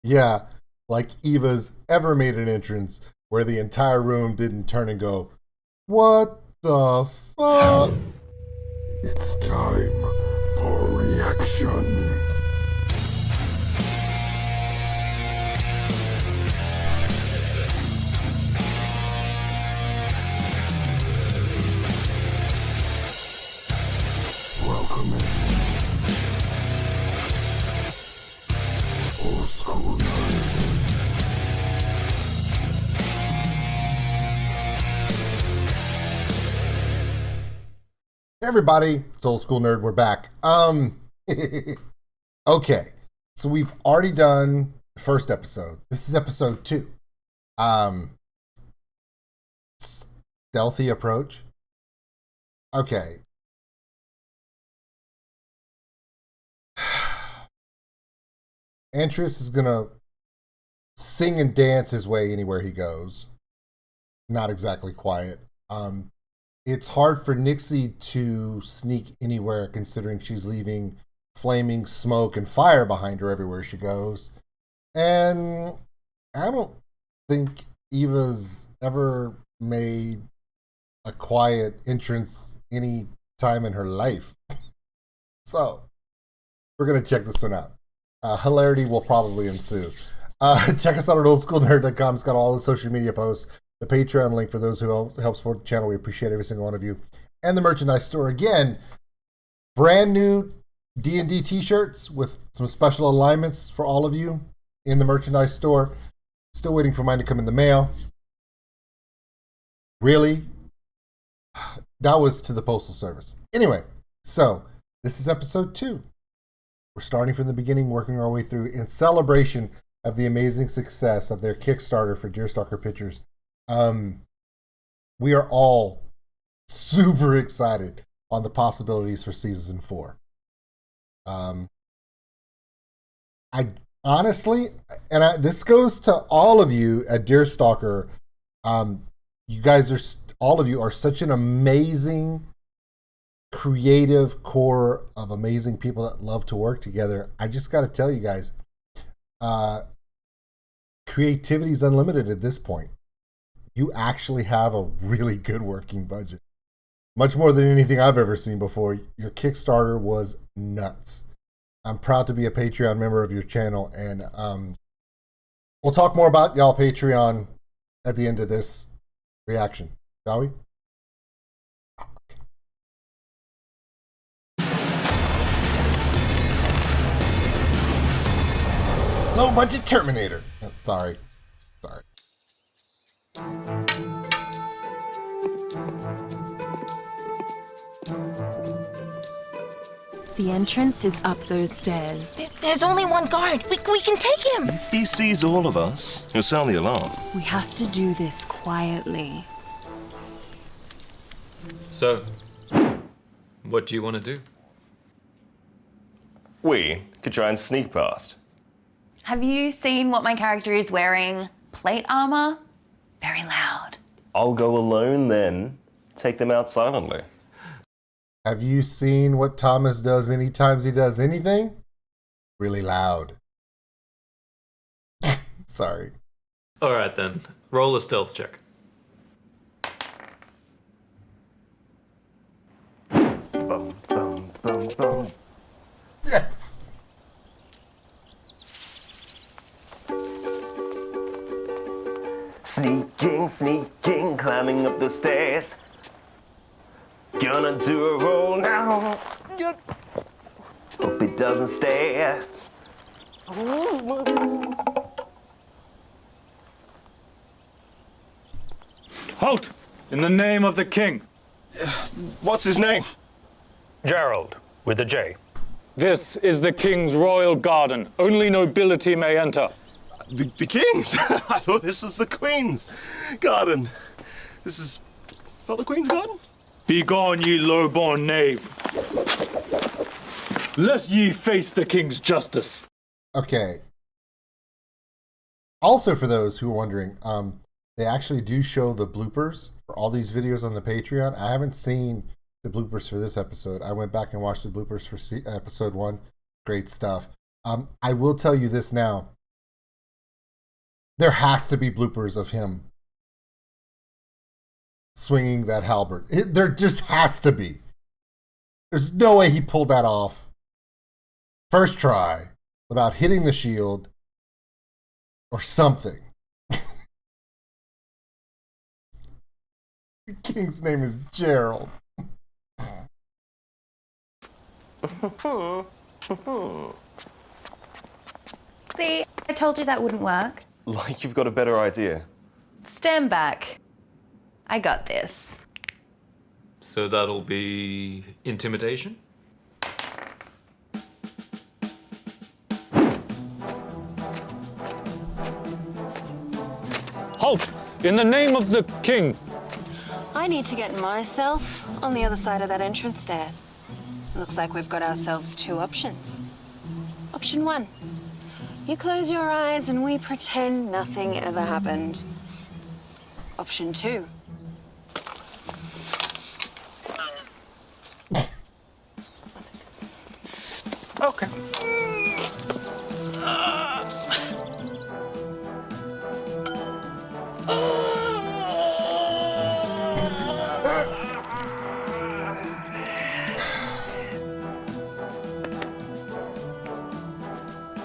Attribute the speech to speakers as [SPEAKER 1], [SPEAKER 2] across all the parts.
[SPEAKER 1] Yeah, like Eva's ever made an entrance where the entire room didn't turn and go, what the fuck?
[SPEAKER 2] It's time for reaction. Welcome in. Old School Nerd.
[SPEAKER 1] Hey everybody, it's Old School Nerd. We're back. Okay, so we've already done the first episode. This is episode 2. Stealthy approach. Okay. Antris is gonna sing and dance his way anywhere he goes. Not exactly quiet. It's hard for Nixie to sneak anywhere considering she's leaving flaming smoke and fire behind her everywhere she goes. And I don't think Eva's ever made a quiet entrance any time in her life. So, we're going to check this one out. Hilarity will probably ensue. Check us out at oldschoolnerd.com. It's got all the social media posts, the Patreon link for those who help support the channel. We appreciate every single one of you. And the merchandise store. Again, brand new D&D t-shirts with some special alignments for all of you in the merchandise store. Still waiting for mine to come in the mail. Really? That was to the Postal Service. Anyway, so this is episode 2. We're starting from the beginning, working our way through in celebration of the amazing success of their Kickstarter for Deerstalker Pictures. We are all super excited on the possibilities for season 4. I honestly, this goes to all of you at Deerstalker. You guys are, all of you are such an amazing, creative core of amazing people that love to work together. I just got to tell you guys, creativity is unlimited at this point. You actually have a really good working budget. Much more than anything I've ever seen before. Your Kickstarter was nuts. I'm proud to be a Patreon member of your channel, and we'll talk more about y'all Patreon at the end of this reaction, shall we? Low budget Terminator. Oh, sorry.
[SPEAKER 3] The entrance is up those stairs.
[SPEAKER 4] There's only one guard. We can take him.
[SPEAKER 5] If he sees all of us, he'll sound the alarm.
[SPEAKER 3] We have to do this quietly.
[SPEAKER 6] So, what do you want to do?
[SPEAKER 5] We could try and sneak past.
[SPEAKER 4] Have you seen what my character is wearing? Plate armor? Very loud.
[SPEAKER 5] I'll go alone then. Take them out silently.
[SPEAKER 1] Have you seen what Thomas does anytime he does anything? Really loud. Sorry.
[SPEAKER 6] All right then, roll a stealth check.
[SPEAKER 5] Bum, bum, bum, bum.
[SPEAKER 1] Yes.
[SPEAKER 5] Sneaking, climbing up the stairs. Gonna do a roll now. Hope it doesn't stay.
[SPEAKER 7] Halt! In the name of the king.
[SPEAKER 5] What's his name?
[SPEAKER 7] Gerald, with a J. This is the king's royal garden. Only nobility may enter.
[SPEAKER 5] The king's? I thought this was the queen's garden. This is not the queen's garden?
[SPEAKER 7] Begone, ye low-born knave. Lest ye face the king's justice.
[SPEAKER 1] Okay. Also, for those who are wondering, they actually do show the bloopers for all these videos on the Patreon. I haven't seen the bloopers for this episode. I went back and watched the bloopers for episode 1. Great stuff. I will tell you this now. There has to be bloopers of him swinging that halberd. There just has to be. There's no way he pulled that off first try without hitting the shield or something. The king's name is Gerald.
[SPEAKER 4] See, I told you that wouldn't work.
[SPEAKER 5] Like you've got a better idea.
[SPEAKER 4] Stand back. I got this.
[SPEAKER 6] So that'll be intimidation?
[SPEAKER 7] Halt! In the name of the king.
[SPEAKER 3] I need to get myself on the other side of that entrance there. Looks like we've got ourselves two options. Option 1. You close your eyes and we pretend nothing ever happened. Option 2.
[SPEAKER 7] Okay.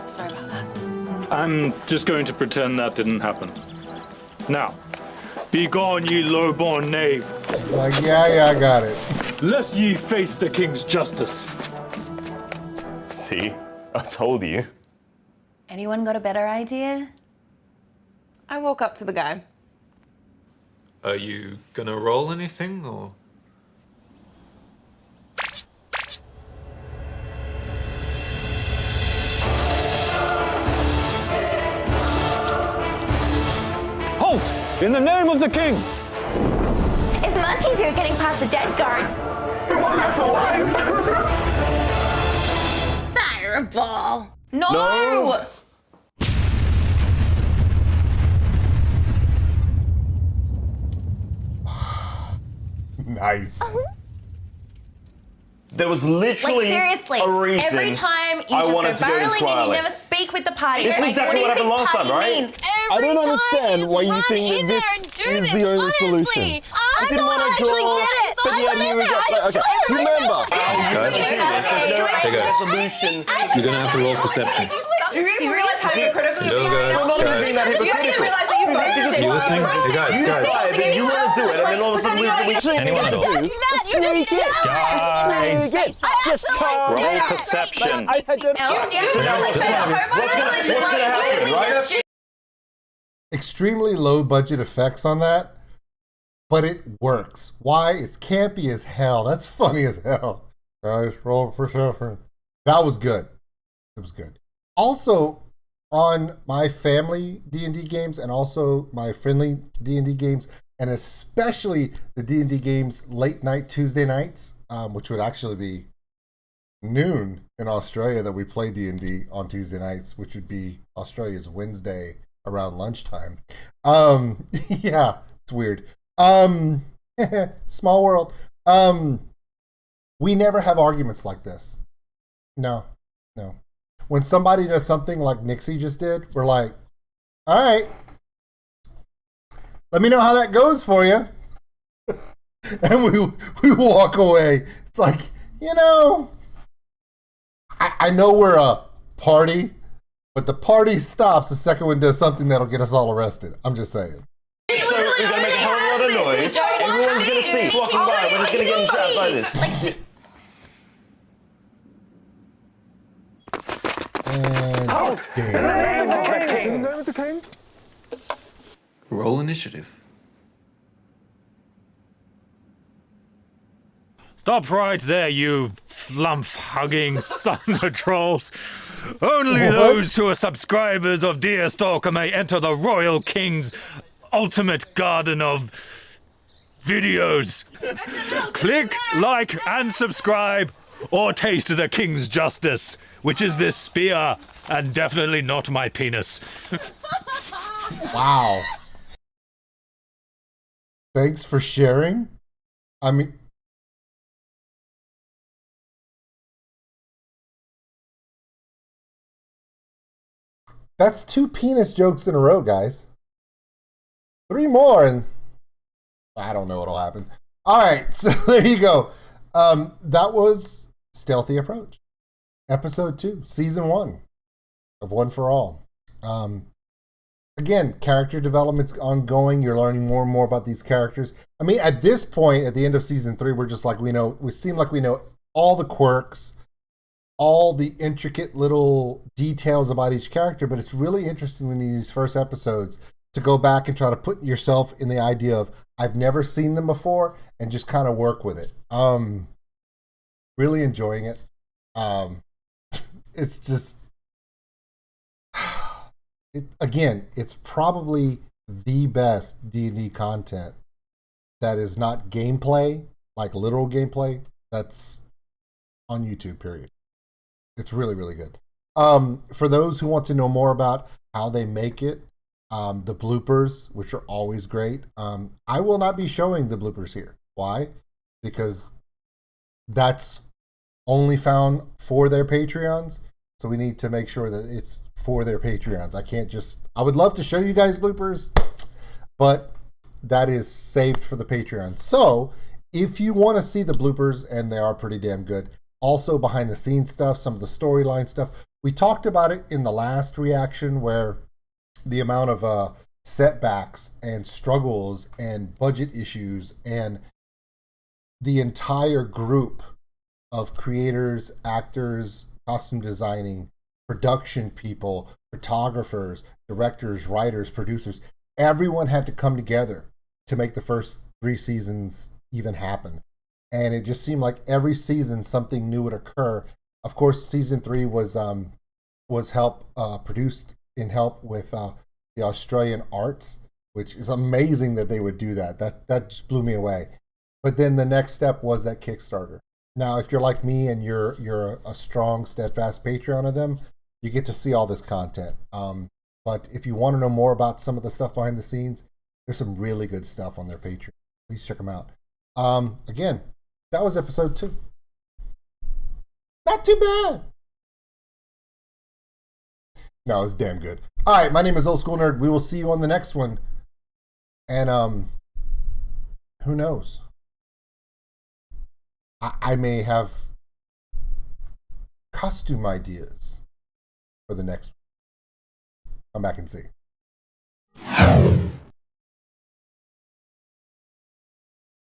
[SPEAKER 3] Sorry about that.
[SPEAKER 7] I'm just going to pretend that didn't happen. Now, be gone, ye low-born knave,
[SPEAKER 1] It's like, yeah, I got it.
[SPEAKER 7] lest ye face the king's justice.
[SPEAKER 5] See? I told you.
[SPEAKER 4] Anyone got a better idea?
[SPEAKER 8] I woke up to the guy.
[SPEAKER 6] Are you gonna roll anything, or?
[SPEAKER 7] Halt! In the name of the king!
[SPEAKER 9] It's much easier getting past the dead guard. Fireball.
[SPEAKER 4] No!
[SPEAKER 1] Nice.
[SPEAKER 5] There was
[SPEAKER 4] Like
[SPEAKER 5] literally
[SPEAKER 4] seriously,
[SPEAKER 5] a reason
[SPEAKER 4] every time you
[SPEAKER 5] I
[SPEAKER 4] just go
[SPEAKER 5] wanted to go to
[SPEAKER 4] barreling and
[SPEAKER 5] Squirrel.
[SPEAKER 4] you never speak with the party.
[SPEAKER 5] This is
[SPEAKER 4] Like,
[SPEAKER 5] exactly
[SPEAKER 4] what
[SPEAKER 5] what
[SPEAKER 4] do you
[SPEAKER 5] happened
[SPEAKER 4] think
[SPEAKER 5] last time,
[SPEAKER 4] party
[SPEAKER 5] right?
[SPEAKER 4] means?
[SPEAKER 5] I don't understand why you think that this is the only solution. I didn't want to draw, but yet you were just like, okay, remember.
[SPEAKER 6] Hey guys,
[SPEAKER 5] Solution.
[SPEAKER 6] you're gonna have to roll perception.
[SPEAKER 8] Do you realize how hypocritical
[SPEAKER 6] No,
[SPEAKER 8] you
[SPEAKER 6] guys,
[SPEAKER 5] You're not even being that
[SPEAKER 8] Do you actually
[SPEAKER 5] hypocritical.
[SPEAKER 8] realize that you both did
[SPEAKER 6] You listening? Hey guys,
[SPEAKER 5] You decide that you want to do it, and then all of a sudden we
[SPEAKER 7] Anyone at all? Guys,
[SPEAKER 5] just calm
[SPEAKER 7] roll perception.
[SPEAKER 4] Els, you have to know what's
[SPEAKER 5] What's gonna happen, right?
[SPEAKER 1] Extremely low budget effects on that, but it works. Why? It's campy as hell. That's funny as hell. Guys, roll perception. That was good. It was good. Also, on my family D&D games and also my friendly D&D games, and especially the D&D games late night Tuesday nights, which would actually be noon in Australia that we play D&D on Tuesday nights, which would be Australia's Wednesday around lunchtime. Yeah, it's weird. Small world. We never have arguments like this. No. When somebody does something like Nixie just did, we're like, all right, let me know how that goes for you. And we walk away. It's like, I know we're a party, but the party stops the second one does something that'll get us all arrested. I'm just saying.
[SPEAKER 5] So we're gonna make a hell of a lot of noise. Everyone's gonna see walking by. We're just gonna get trapped by this.
[SPEAKER 1] And damn.
[SPEAKER 6] Roll initiative.
[SPEAKER 7] Stop right there, you flump-hugging sons of trolls. Only those who are subscribers of Dear Stalker may enter the Royal King's ultimate garden of videos. Click, like, and subscribe, or taste the King's justice, which is this spear, and definitely not my penis.
[SPEAKER 1] Wow. Thanks for sharing. I mean, That's 2 penis jokes in a row, guys. 3 more, and I don't know what'll happen. All right, so there you go. That was Stealthy Approach, episode 2, season 1 of One for All. Again, character development's ongoing. You're learning more and more about these characters. I mean, at this point, at the end of season 3, we're just like, we seem like we know all the quirks, all the intricate little details about each character, but it's really interesting in these first episodes to go back and try to put yourself in the idea of, I've never seen them before, and just kind of work with it. Really enjoying it. It's just, it's probably the best D&D content that is not gameplay, like literal gameplay, that's on YouTube, period. It's really, really good. For those who want to know more about how they make it, the bloopers, which are always great, I will not be showing the bloopers here. Why? Because that's only found for their Patreons. So we need to make sure that it's for their Patreons. I would love to show you guys bloopers, but that is saved for the Patreon. So if you want to see the bloopers, and they are pretty damn good, also behind the scenes stuff, some of the storyline stuff, we talked about it in the last reaction, where the amount of setbacks and struggles and budget issues and the entire group of creators, actors, costume designing, production people, photographers, directors, writers, producers, everyone had to come together to make the first 3 seasons even happen. And it just seemed like every season something new would occur. Of course, season 3 was produced in help with the Australian arts, which is amazing that they would do that. That just blew me away. But then the next step was that Kickstarter. Now, if you're like me and you're a strong, steadfast Patreon of them, you get to see all this content. But if you want to know more about some of the stuff behind the scenes, there's some really good stuff on their Patreon. Please check them out. Again, that was episode 2. Not too bad. No, it's damn good. All right, my name is OldSkuleNerd. We will see you on the next one. And who knows? I may have costume ideas for the next one. Come back and see.